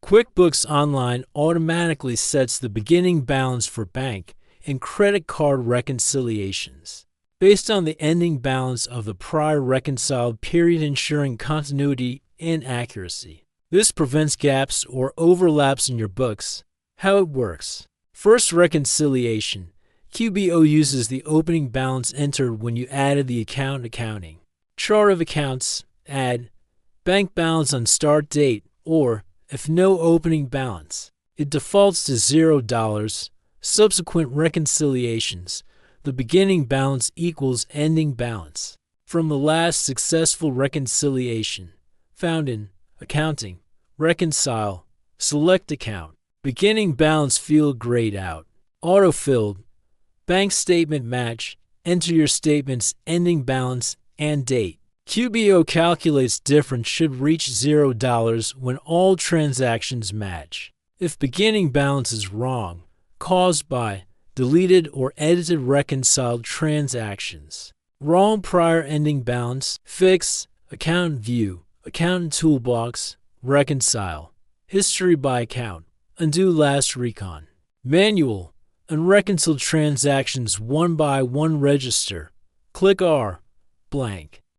QuickBooks Online automatically sets the beginning balance for bank and credit card reconciliations based on the ending balance of the prior reconciled period, ensuring continuity and accuracy. This prevents gaps or overlaps in your books. How it works. First, reconciliation. QBO uses the opening balance entered when you added the account accounting. Chart of accounts, add bank balance on start date, or if no opening balance, it defaults to $0. Subsequent reconciliations. The beginning balance equals ending balance from the last successful reconciliation. Found in Accounting, Reconcile, select Account. Beginning balance field grayed out. Autofilled. Bank statement match. Enter your statement's ending balance and date. QBO calculates difference should reach $0 when all transactions match. If beginning balance is wrong, caused by deleted or edited reconciled transactions. Wrong prior ending balance, fix, account view, accountant toolbox, reconcile, history by account, undo last recon. Manual, unreconciled transactions one by one register. Click R, blank.